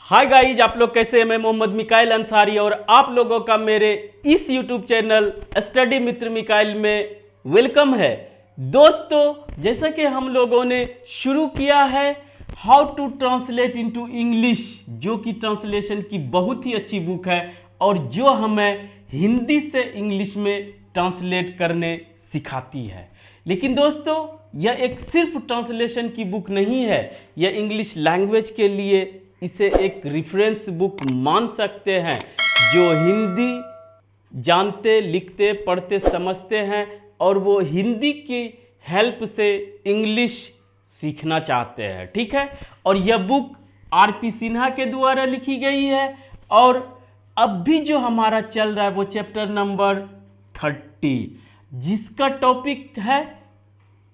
Hi guys, आप लोग कैसे हैं। मैं मोहम्मद मिकाइल अंसारी और आप लोगों का मेरे इस यूट्यूब चैनल स्टडी मित्र मिकाइल में वेलकम है। दोस्तों, जैसा कि हम लोगों ने शुरू किया है how to translate into English, जो कि ट्रांसलेशन की बहुत ही अच्छी बुक है और जो हमें हिंदी से इंग्लिश में ट्रांसलेट करने सिखाती है। लेकिन दोस्तों, यह एक सिर्फ ट्रांसलेशन की बुक नहीं है, यह इंग्लिश लैंग्वेज के लिए इसे एक रेफरेंस बुक मान सकते हैं। जो हिंदी जानते, लिखते, पढ़ते, समझते हैं और वो हिंदी की हेल्प से इंग्लिश सीखना चाहते हैं, ठीक है। और यह बुक आर.पी. सिन्हा के द्वारा लिखी गई है और अब भी जो हमारा चल रहा है वो चैप्टर नंबर 30, जिसका टॉपिक है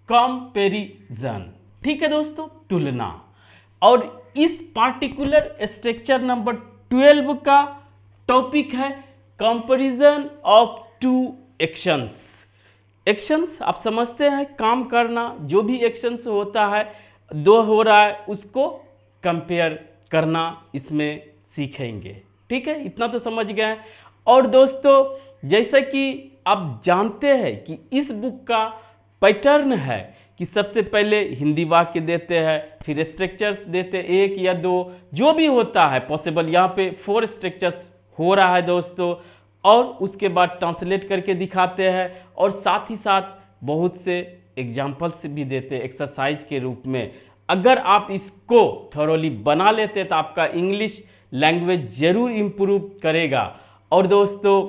कंपैरिजन, ठीक है दोस्तों, तुलना। और इस पार्टिकुलर स्ट्रक्चर नंबर 12 का टॉपिक है comparison of two actions. Actions आप समझते हैं, काम करना, जो भी एक्शंस होता है, दो हो रहा है, उसको कंपेयर करना इसमें सीखेंगे, ठीक है। इतना तो समझ गए। और दोस्तों, जैसा कि आप जानते हैं कि इस बुक का पैटर्न है कि सबसे पहले हिंदी वाक्य देते हैं, फिर स्ट्रक्चर्स देते हैं, एक या दो, जो भी होता है पॉसिबल। यहाँ पे 4 स्ट्रक्चर्स हो रहा है दोस्तों, और उसके बाद ट्रांसलेट करके दिखाते हैं और साथ ही साथ बहुत से एग्जाम्पल्स भी देते हैं एक्सरसाइज के रूप में। अगर आप इसको थॉरोली बना लेते हैं तो आपका इंग्लिश लैंग्वेज जरूर इम्प्रूव करेगा। और दोस्तों,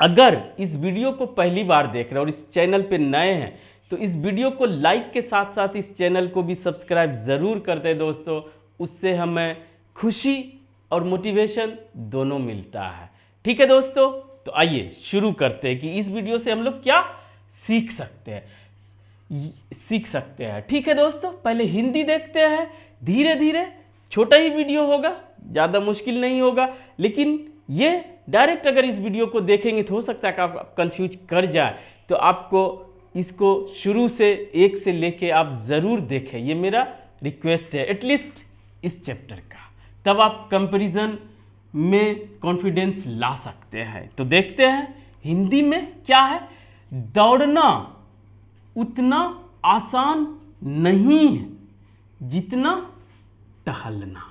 अगर इस वीडियो को पहली बार देख रहे हैं और इस चैनल पे नए हैं तो इस वीडियो को लाइक के साथ साथ इस चैनल को भी सब्सक्राइब ज़रूर करते हैं दोस्तों। उससे हमें खुशी और मोटिवेशन दोनों मिलता है, ठीक है दोस्तों। तो आइए शुरू करते हैं कि इस वीडियो से हम लोग क्या सीख सकते हैं, ठीक है दोस्तों। पहले हिंदी देखते हैं, धीरे धीरे, छोटा ही वीडियो होगा, ज़्यादा मुश्किल नहीं होगा। लेकिन ये डायरेक्ट अगर इस वीडियो को देखेंगे तो हो सकता है कि आप कंफ्यूज कर जाए, तो आपको इसको शुरू से एक से लेके आप ज़रूर देखें, ये मेरा रिक्वेस्ट है, एटलीस्ट इस चैप्टर का। तब आप कंपैरिजन में कॉन्फिडेंस ला सकते हैं। तो देखते हैं हिंदी में क्या है। दौड़ना उतना आसान नहीं है जितना टहलना,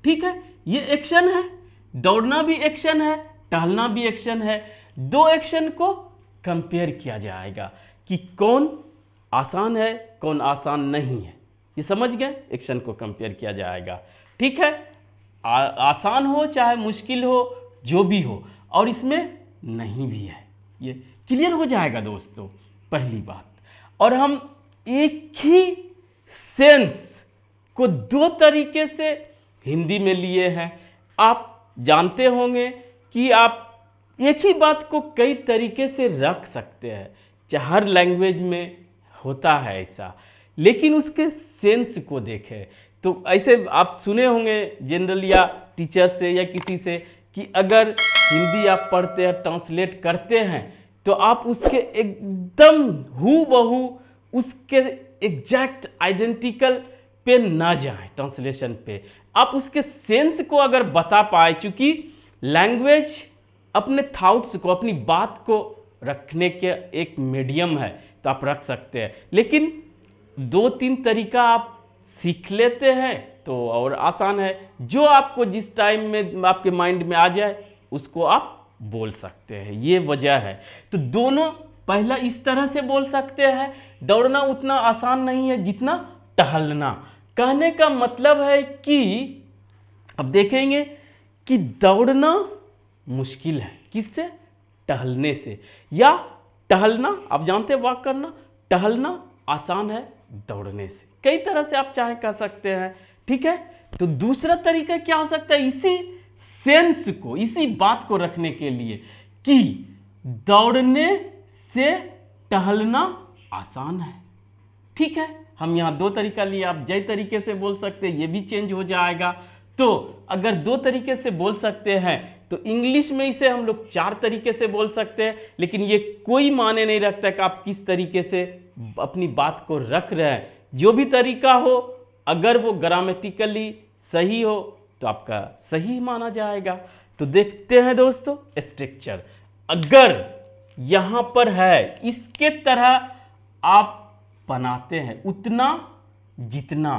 ठीक है। ये एक्शन है, दौड़ना भी एक्शन है, टहलना भी एक्शन है। दो एक्शन को कंपेयर किया जाएगा कि कौन आसान है, कौन आसान नहीं है। ये समझ गए, एक्शन को कंपेयर किया जाएगा, ठीक है। आसान हो चाहे मुश्किल हो, जो भी हो, और इसमें नहीं भी है, ये क्लियर हो जाएगा दोस्तों, पहली बात। और हम एक ही सेंस को दो तरीके से हिंदी में लिए हैं। आप जानते होंगे कि आप एक ही बात को कई तरीके से रख सकते हैं, हर लैंग्वेज में होता है ऐसा, लेकिन उसके सेंस को देखें। तो ऐसे आप सुने होंगे जनरल या टीचर से या किसी से कि अगर हिंदी आप पढ़ते हैं, ट्रांसलेट करते हैं, तो आप उसके एकदम हूबहू उसके एग्जैक्ट आइडेंटिकल पे ना जाएं, ट्रांसलेशन पे आप उसके सेंस को अगर बता पाए, चूंकि लैंग्वेज अपने थॉट्स को, अपनी बात को रखने के एक मीडियम है, तो आप रख सकते हैं। लेकिन 2-3 तरीका आप सीख लेते हैं तो और आसान है। जो आपको जिस टाइम में आपके माइंड में आ जाए उसको आप बोल सकते हैं, ये वजह है। तो दोनों, पहला इस तरह से बोल सकते हैं, दौड़ना उतना आसान नहीं है जितना टहलना। कहने का मतलब है कि अब देखेंगे कि दौड़ना मुश्किल है, किससे? टहलने से। या टहलना, आप जानते हैं वॉक करना, टहलना आसान है दौड़ने से। कई तरह से आप चाहे कह सकते हैं, ठीक है। तो दूसरा तरीका क्या हो सकता है, इसी सेंस को, इसी बात को रखने के लिए कि दौड़ने से टहलना आसान है, ठीक है। हम यहाँ 2 तरीका लिए, आप जय तरीके से बोल सकते हैं, ये भी चेंज हो जाएगा। तो अगर 2 तरीके से बोल सकते हैं तो इंग्लिश में इसे हम लोग 4 तरीके से बोल सकते हैं। लेकिन ये कोई माने नहीं रखता कि आप किस तरीके से अपनी बात को रख रहे हैं। जो भी तरीका हो, अगर वो ग्रामेटिकली सही हो तो आपका सही माना जाएगा। तो देखते हैं दोस्तों स्ट्रक्चर, अगर यहां पर है इसके तरह आप बनाते हैं उतना जितना,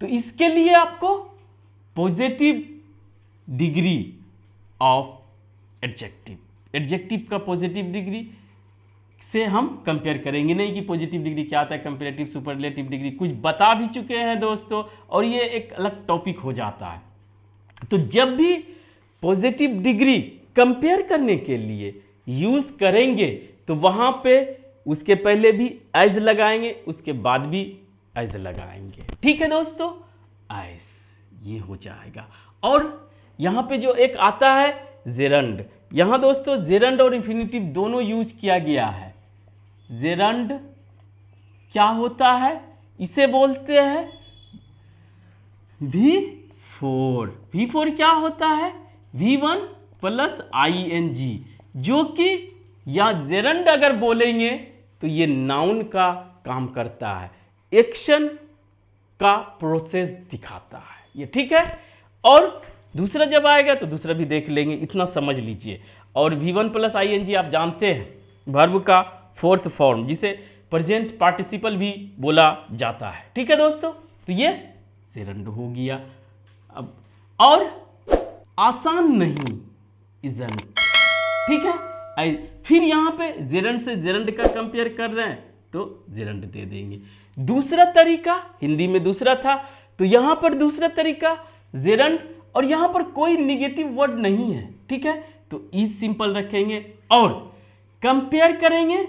तो इसके लिए आपको पॉजिटिव डिग्री ऑफ एडजेक्टिव का पॉजिटिव डिग्री से हम कंपेयर करेंगे, नहीं कि पॉजिटिव डिग्री क्या आता है, कंपेरेटिव सुपरलेटिव डिग्री कुछ बता भी चुके हैं दोस्तों, और ये एक अलग टॉपिक हो जाता है। तो जब भी पॉजिटिव डिग्री कंपेयर करने के लिए यूज करेंगे तो वहां पे उसके पहले भी एज लगाएंगे, उसके बाद भी एज लगाएंगे। ठीक है दोस्तों, एज ये हो जाएगा। और यहां पे जो एक आता है जेरंड, यहां दोस्तों जेरंड और इंफिनिटिव दोनों यूज किया गया है। जेरंड क्या होता है, इसे बोलते हैं V4। V4 क्या होता है, V1 प्लस ING, जो कि या जेरंड अगर बोलेंगे तो ये नाउन का काम करता है, एक्शन का प्रोसेस दिखाता है ये, ठीक है। और दूसरा जब आएगा तो दूसरा भी देख लेंगे, इतना समझ लीजिए। और V1 प्लस ING आप जानते हैं वर्ब का फोर्थ फॉर्म, जिसे प्रेजेंट पार्टिसिपल भी बोला जाता है। ठीक है दोस्तों, तो ये जेरंड हो गया। अब और आसान नहीं, इजंट, ठीक है। फिर यहां पे जेरंड से जेरंड का कंपेयर कर रहे हैं तो जेरंड दे देंगे। दूसरा तरीका हिंदी में दूसरा था, तो यहां पर दूसरा तरीका जेरंड, और यहां पर कोई निगेटिव वर्ड नहीं है, ठीक है, तो इज सिंपल रखेंगे और कंपेयर करेंगे।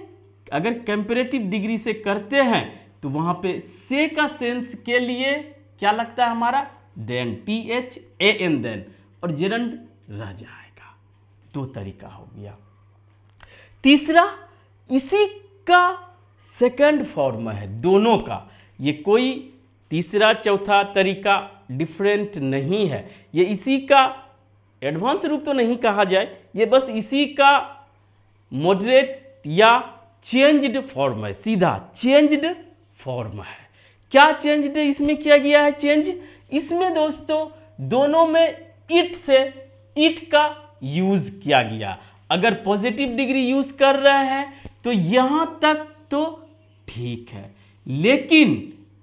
अगर कंपेरेटिव डिग्री से करते हैं तो वहां पे से का सेंस के लिए क्या लगता है हमारा, देन, THAN देन, और जेरंड रह जाएगा। दो तरीका हो गया। तीसरा इसी का सेकंड फॉर्म है दोनों का, ये कोई तीसरा चौथा तरीका डिफरेंट नहीं है, ये इसी का एडवांस रूप तो नहीं कहा जाए, ये बस इसी का मॉडरेट या चेंज्ड फॉर्म है, सीधा चेंज्ड फॉर्म है। क्या चेंज्ड इसमें किया गया है, चेंज इसमें दोस्तों दोनों में इट से इट का यूज किया गया। अगर पॉजिटिव डिग्री यूज कर रहे हैं तो यहां तक तो ठीक है, लेकिन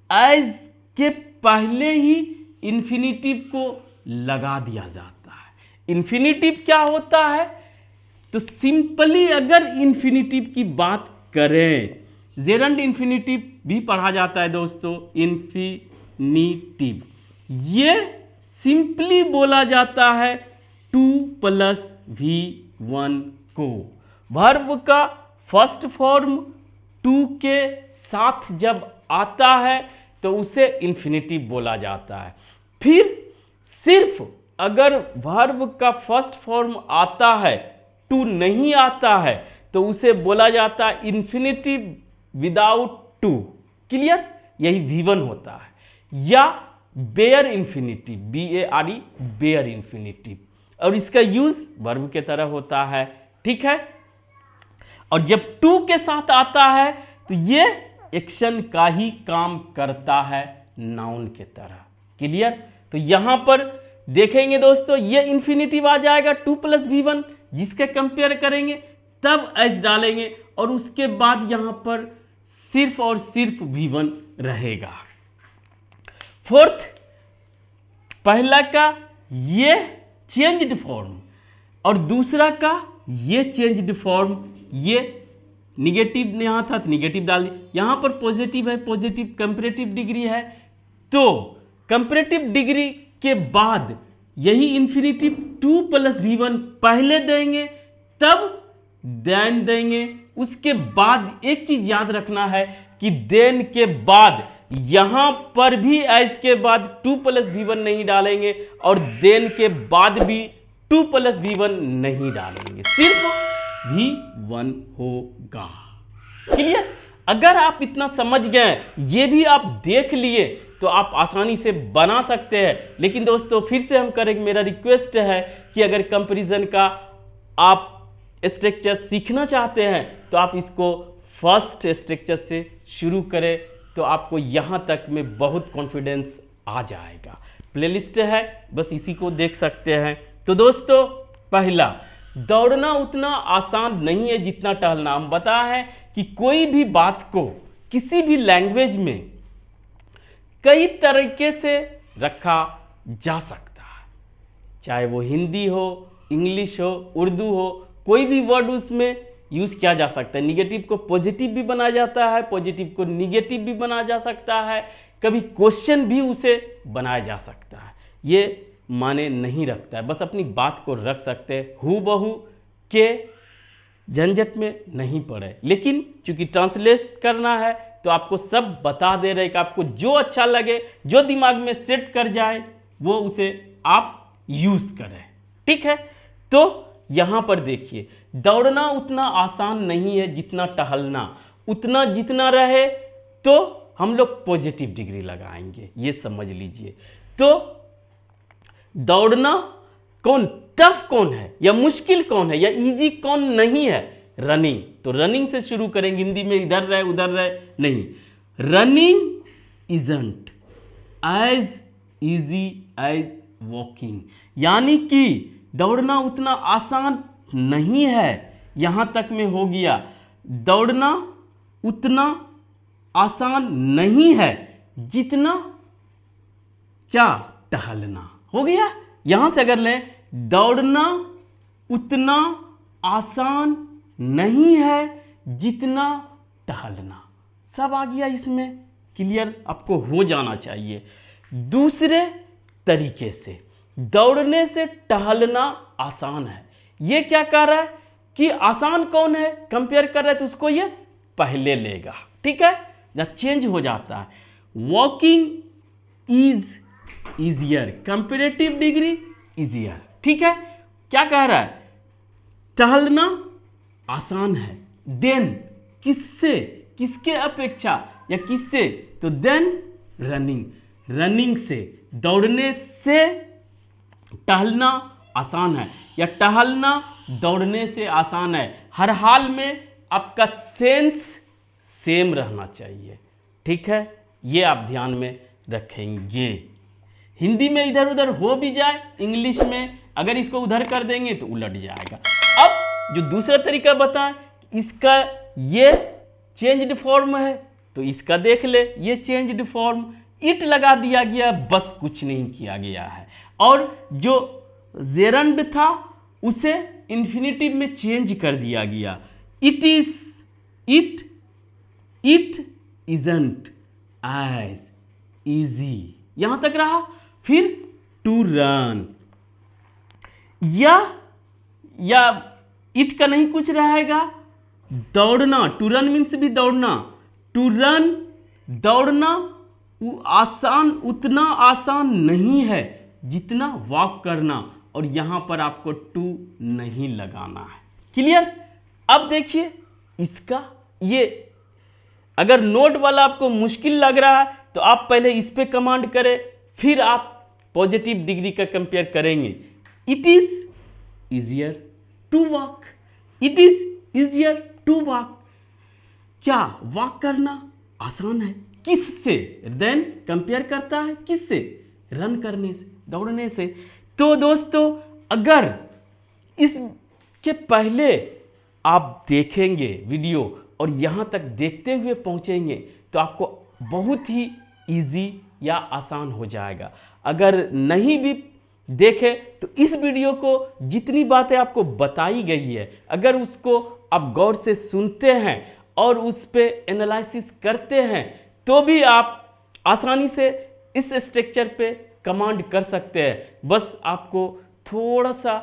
एज के पहले ही इंफिनिटिव को लगा दिया जाता है। इंफिनिटिव क्या होता है, तो सिंपली अगर इंफिनिटिव की बात करें, जेरंड इंफिनिटिव भी पढ़ा जाता है दोस्तों, इंफिनिटिव ये सिंपली बोला जाता है 2 + V1 को। वर्ब का फर्स्ट फॉर्म 2 के साथ जब आता है तो उसे इंफिनिटिव बोला जाता है। फिर सिर्फ अगर वर्ब का फर्स्ट फॉर्म आता है, 2 नहीं आता है, तो उसे बोला जाता है इंफिनिटिव विदाउट 2। क्लियर, यही V1 होता है। या bare infinitive, BARE, bare infinitive, और इसका यूज वर्ब के तरह होता है, ठीक है। और जब 2 के साथ आता है तो ये एक्शन का ही काम करता है नाउन के तरह। क्लियर, तो यहां पर देखेंगे दोस्तों ये इंफिनिटिव आ जाएगा 2 + V1, जिसके कंपेयर करेंगे तब एस डालेंगे और उसके बाद यहां पर सिर्फ और सिर्फ V1 रहेगा। फोर्थ, पहला का ये चेंज्ड फॉर्म और दूसरा का ये चेंज्ड फॉर्म, ये निगेटिव यहाँ था तो निगेटिव डाल दिया, यहाँ पर पॉजिटिव है, पॉजिटिव कंपैरेटिव डिग्री है, तो कंपैरेटिव डिग्री के बाद यही इंफिनिटिव 2 + V1 पहले देंगे तब देन देंगे। उसके बाद एक चीज याद रखना है कि देन के बाद यहां पर भी एज के बाद 2 + V1 नहीं डालेंगे और देन के बाद भी 2 + V1 नहीं डालेंगे, सिर्फ V1 होगा। क्लियर, अगर आप इतना समझ गए, ये भी आप देख लिए, तो आप आसानी से बना सकते हैं। लेकिन दोस्तों फिर से हम करेंगे, मेरा रिक्वेस्ट है कि अगर कंपैरिजन का आप स्ट्रक्चर सीखना चाहते हैं तो आप इसको फर्स्ट स्ट्रक्चर से शुरू करें, तो आपको यहाँ तक में बहुत कॉन्फिडेंस आ जाएगा। प्लेलिस्ट है, बस इसी को देख सकते हैं। तो दोस्तों, पहला, दौड़ना उतना आसान नहीं है जितना टहलना। हम बताया है कि कोई भी बात को किसी भी लैंग्वेज में कई तरीके से रखा जा सकता है, चाहे वो हिंदी हो, इंग्लिश हो, उर्दू हो, कोई भी वर्ड उसमें यूज़ किया जा सकता है। निगेटिव को पॉजिटिव भी बनाया जाता है, पॉजिटिव को निगेटिव भी बनाया जा सकता है, कभी क्वेश्चन भी उसे बनाया जा सकता है। ये माने नहीं रखता है, बस अपनी बात को रख सकते हैं, हू बहू के झंझट में नहीं पड़े। लेकिन चूंकि ट्रांसलेट करना है तो आपको सब बता दे रहे कि आपको जो अच्छा लगे, जो दिमाग में सेट कर जाए, वो उसे आप यूज़ करें। ठीक है, तो यहाँ पर देखिए, दौड़ना उतना आसान नहीं है जितना टहलना। उतना जितना रहे तो हम लोग पॉजिटिव डिग्री लगाएंगे, ये समझ लीजिए। तो दौड़ना कौन टफ कौन है या मुश्किल कौन है या इजी कौन नहीं है? रनिंग। तो रनिंग से शुरू करेंगे, हिंदी में इधर रहे उधर रहे नहीं। Running isn't as easy as walking, यानी कि दौड़ना उतना आसान नहीं है, यहां तक में हो गया। दौड़ना उतना आसान नहीं है जितना क्या टहलना, हो गया। यहां से अगर लें, दौड़ना उतना आसान नहीं है जितना टहलना, सब आ गया इसमें, क्लियर आपको हो जाना चाहिए। दूसरे तरीके से, दौड़ने से टहलना आसान है। ये क्या कह रहा है कि आसान कौन है, कंपेयर कर रहा है तो उसको ये पहले लेगा। ठीक है, या चेंज हो जाता है। Walking is easier, comparative degree easier. ठीक है, क्या कह रहा है? टहलना आसान है, देन किससे, किसके अपेक्षा या किससे? तो देन रनिंग, रनिंग से, दौड़ने से टहलना आसान है या टहलना दौड़ने से आसान है। हर हाल में आपका सेंस सेम रहना चाहिए। ठीक है, ये आप ध्यान में रखेंगे। हिंदी में इधर उधर हो भी जाए, इंग्लिश में अगर इसको उधर कर देंगे तो उलट जाएगा। अब जो दूसरा तरीका बताएं, इसका ये चेंज्ड फॉर्म है तो इसका देख ले, ये चेंज्ड फॉर्म, इट लगा दिया गया, बस कुछ नहीं किया गया है। और जो जेरंड था उसे इन्फिनिटिव में चेंज कर दिया गया। It is, it isn't as easy, यहां तक रहा। फिर टू रन, या इट का नहीं कुछ रहेगा, दौड़ना, टू रन मीन्स भी दौड़ना, टू रन दौड़ना आसान, उतना आसान नहीं है जितना वॉक करना, और यहां पर आपको टू नहीं लगाना है। क्लियर? अब देखिए इसका, ये अगर नोट वाला आपको मुश्किल लग रहा है तो आप पहले इस पे कमांड करें, फिर आप पॉजिटिव डिग्री का कंपेयर करेंगे। It is easier to walk, it is easier to walk. क्या वॉक करना आसान है, किससे? देन कंपेयर करता है किससे? रन करने से, दौड़ने से। तो दोस्तों, अगर इसके पहले आप देखेंगे वीडियो और यहाँ तक देखते हुए पहुँचेंगे तो आपको बहुत ही इजी या आसान हो जाएगा। अगर नहीं भी देखे तो इस वीडियो को जितनी बातें आपको बताई गई है, अगर उसको आप गौर से सुनते हैं और उस पे एनालिसिस करते हैं तो भी आप आसानी से इस स्ट्रक्चर पे कमांड कर सकते हैं। बस आपको थोड़ा सा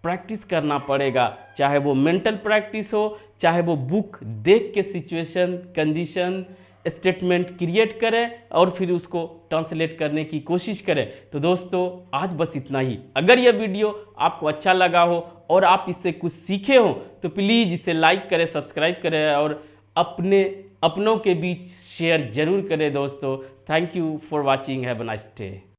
प्रैक्टिस करना पड़ेगा, चाहे वो मेंटल प्रैक्टिस हो, चाहे वो बुक देख के सिचुएशन, कंडीशन, स्टेटमेंट क्रिएट करें और फिर उसको ट्रांसलेट करने की कोशिश करें। तो दोस्तों, आज बस इतना ही। अगर यह वीडियो आपको अच्छा लगा हो और आप इससे कुछ सीखे हो तो प्लीज़ इसे लाइक करें, सब्सक्राइब करें और अपनों के बीच शेयर जरूर करें दोस्तों। Thank you for watching, have a nice day.